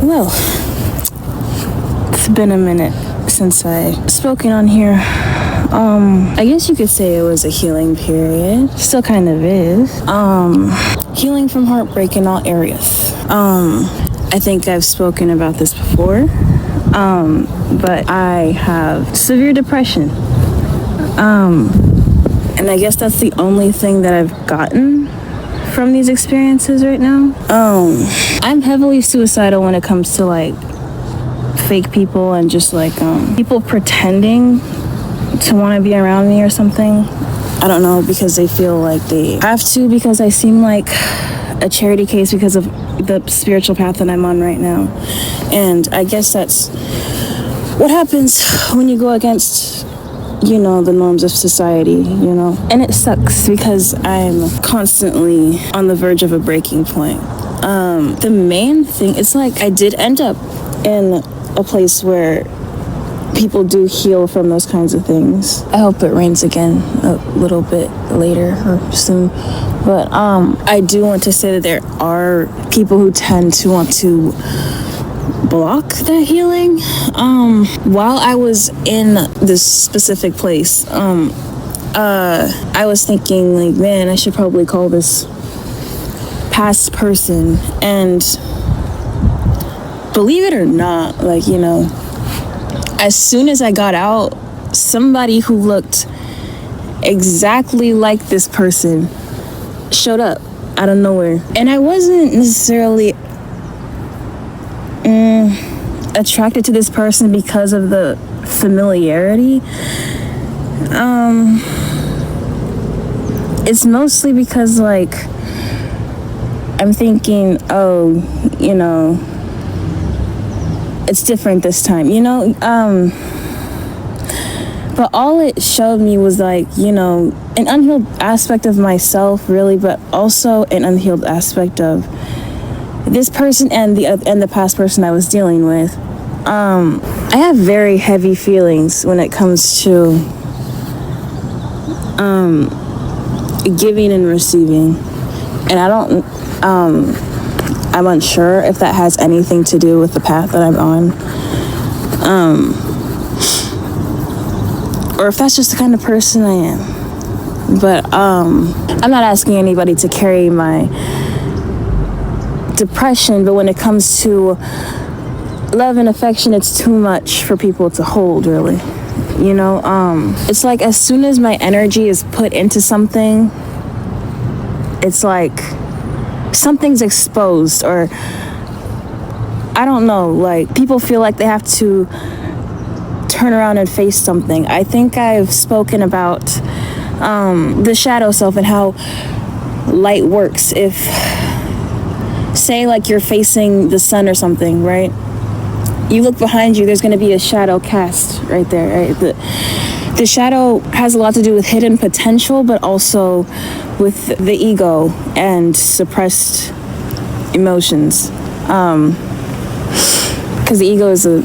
Well, it's been a minute since I spoken on here. I guess you could say it was a healing period. Still kind of is. Healing from heartbreak in all areas. I think I've spoken about this before. But I have severe depression. And I guess that's the only thing that I've gotten from these experiences right now. I'm heavily suicidal when it comes to like fake people and just like people pretending to want to be around me or something. I don't know, because they feel like they have to, because I seem like a charity case because of the spiritual path that I'm on right now. And I guess that's what happens when you go against, you know, the norms of society, you know. And it sucks because I'm constantly on the verge of a breaking point. The main thing, it's like I did end up in a place where people do heal from those kinds of things. I hope it rains again a little bit later or soon. But I do want to say that there are people who tend to want to block that healing. While I was in this specific place, I was thinking like, man, I should probably call this past person. And believe it or not, like, you know, as soon as I got out, somebody who looked exactly like this person showed up out of nowhere. And I wasn't necessarily attracted to this person because of the familiarity. It's mostly because like I'm thinking, oh, you know, it's different this time, you know. But all it showed me was like, you know, an unhealed aspect of myself, really, but also an unhealed aspect of this person and the past person I was dealing with. I have very heavy feelings when it comes to giving and receiving, and I'm unsure if that has anything to do with the path that I'm on, or if that's just the kind of person I am. But I'm not asking anybody to carry my depression, but when it comes to love and affection, it's too much for people to hold, really. You know, it's like as soon as my energy is put into something, it's like something's exposed, or I don't know, like people feel like they have to turn around and face something. I think I've spoken about the shadow self and how light works. If, say, like you're facing the sun or something, right? You look behind you, there's going to be a shadow cast right there, right? The shadow has a lot to do with hidden potential, but also with the ego and suppressed emotions. Because the ego is a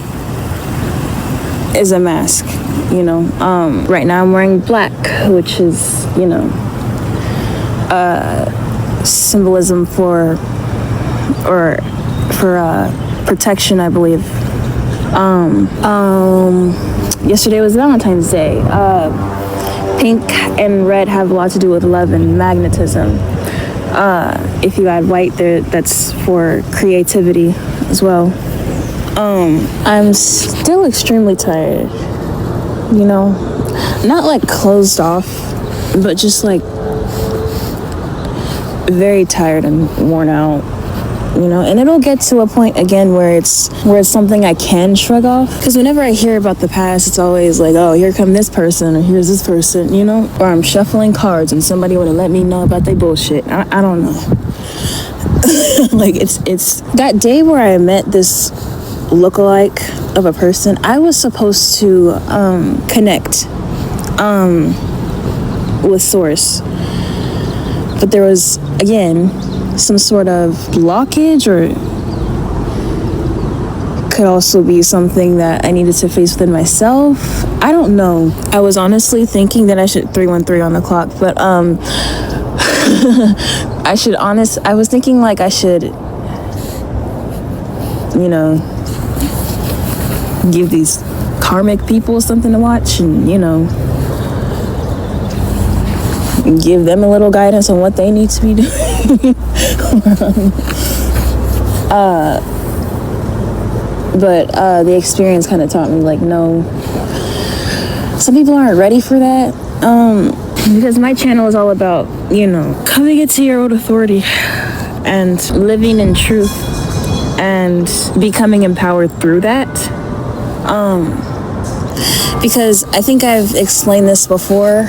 mask, you know. Right now I'm wearing black, which is, you know, symbolism for protection, I believe. Yesterday was Valentine's Day. Pink and red have a lot to do with love and magnetism. If you add white there, that's for creativity as well. I'm still extremely tired, you know, not like closed off, but just like very tired and worn out, you know. And it'll get to a point again where it's something I can shrug off, because whenever I hear about the past, it's always like, oh, here come this person, or here's this person, you know. Or I'm shuffling cards and somebody want to let me know about their bullshit. I don't know. Like it's that day where I met this lookalike of a person. I was supposed to connect with Source, but there was, again, some sort of blockage, or could also be something that I needed to face within myself. I don't know. I was honestly thinking that I should 313 on the clock, but I was thinking like I should you know, give these karmic people something to watch and, you know, give them a little guidance on what they need to be doing. But the experience kind of taught me, like, no, some people aren't ready for that. Because my channel is all about, you know, coming into your own authority and living in truth and becoming empowered through that. Because I think I've explained this before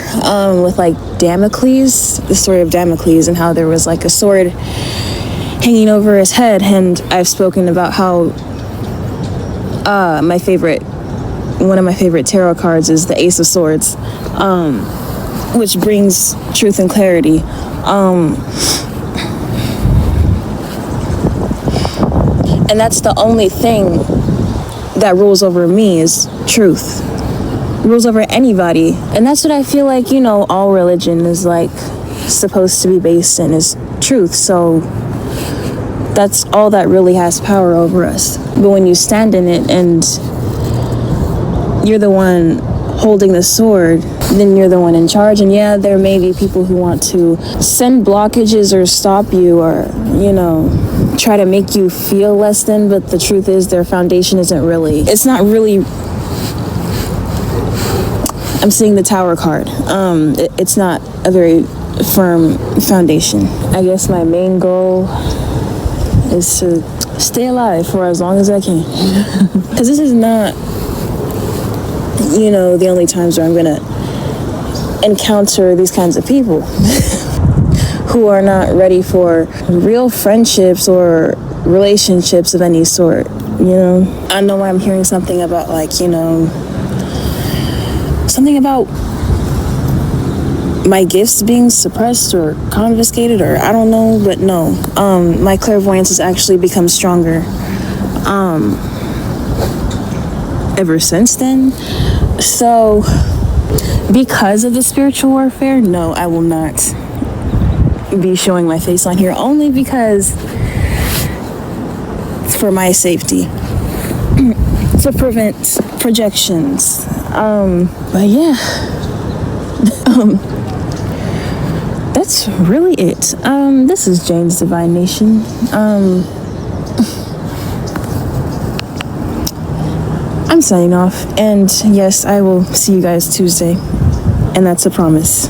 with like Damocles, the story of Damocles, and how there was like a sword hanging over his head. And I've spoken about how one of my favorite tarot cards is the Ace of Swords, which brings truth and clarity. And that's the only thing that rules over me is truth. Rules over anybody. And that's what I feel like, you know, all religion is like supposed to be based in, is truth. So that's all that really has power over us. But when you stand in it and you're the one holding the sword, then you're the one in charge. And yeah, there may be people who want to send blockages or stop you or, you know, try to make you feel less than, but the truth is their foundation isn't really, it's not really, I'm seeing the Tower card. It's not a very firm foundation. I guess my main goal is to stay alive for as long as I can. Because this is not, you know, the only times where I'm gonna encounter these kinds of people who are not ready for real friendships or relationships of any sort, you know? I know I'm hearing something about, like, you know, something about my gifts being suppressed or confiscated, or I don't know, but no. My clairvoyance has actually become stronger ever since then. So because of the spiritual warfare, no, I will not be showing my face on here, only because it's for my safety, to prevent projections. But yeah, that's really it. This is Jane's Divine Nation. I'm signing off, and yes, I will see you guys Tuesday, and that's a promise.